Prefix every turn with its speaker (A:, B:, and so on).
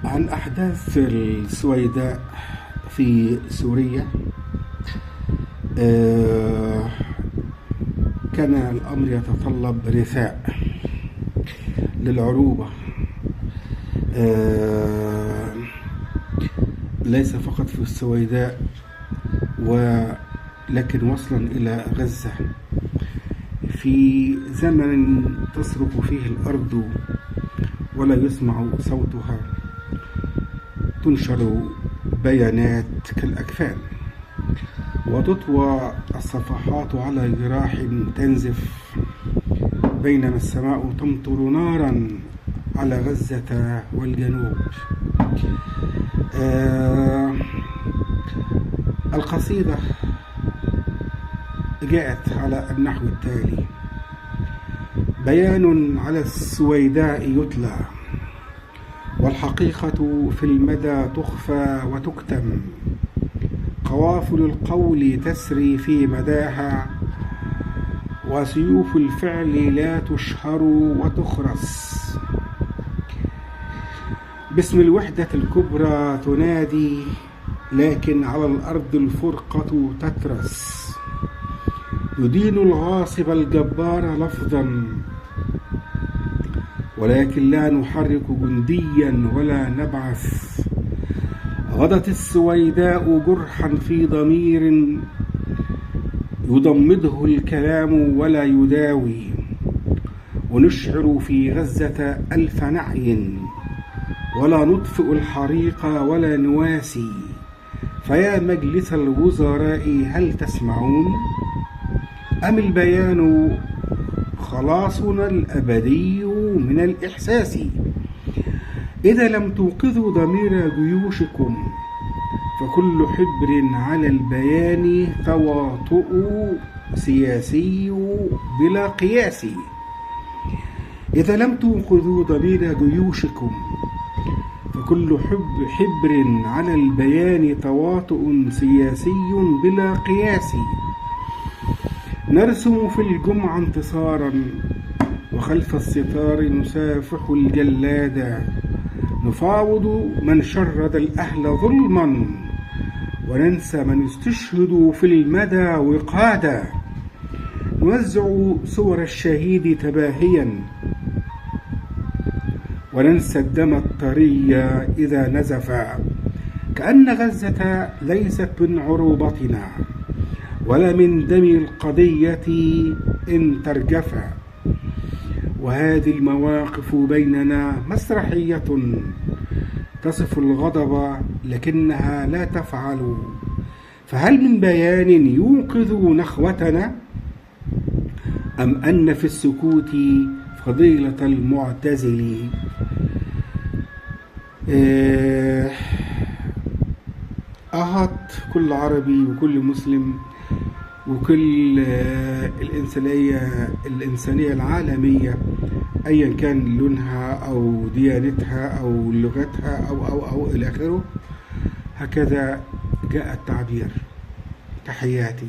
A: عن أحداث السويداء في سوريا. آه، كان الأمر يتطلب رثاء للعروبة، آه، ليس فقط في السويداء ولكن وصلا إلى غزة في زمن تصرخ فيه الأرض ولا يسمع صوتها، تنشر بيانات كالأكفان وتطوى الصفحات على جراح تنزف، بينما السماء تمطر نارا على غزة والجنوب. القصيدة جاءت على النحو التالي: بيان على السويداء يتلى، والحقيقة في المدى تخفى وتكتم، قوافل القول تسري في مداها، وسيوف الفعل لا تشهر وتخرس، باسم الوحدة الكبرى تنادي، لكن على الأرض الفرقة تترس، يدين الغاصب الجبار لفظا، ولكن لا نحرك جنديا ولا نبعث، غدت السويداء جرحا في ضمير يضمده الكلام ولا يداوي، ونشعر في غزة ألف نعي ولا نطفئ الحريق ولا نواسي، فيا مجلس الوزراء هل تسمعون؟ أم البيان خلاصنا الأبدي من الإحساس؟ إذا لم توقظوا ضمير جيوشكم فكل حبر على البيان تواطؤ سياسي بلا قياس. إذا لم توقظوا ضمير جيوشكم فكل حبر على البيان تواطؤ سياسي بلا قياس. نرسم في الجمعة انتصارا وخلف الستار نسافح الجلاد، نفاوض من شرد الأهل ظلما وننسى من استشهدوا في المدى وقادا، نوزع صور الشهيد تباهيا وننسى الدم الطري إذا نزف، كأن غزة ليست من عروبتنا ولا من دم القضية إن ترجفا، وهذه المواقف بيننا مسرحية تصف الغضب لكنها لا تفعل، فهل من بيان يوقظ نخوتنا أم أن في السكوت فضيلة المعتزل؟ أهات كل عربي وكل مسلم وكل الإنسانية العالمية أيا كان لونها أو ديانتها أو لغتها أو إلى آخره. هكذا جاء التعبير. تحياتي.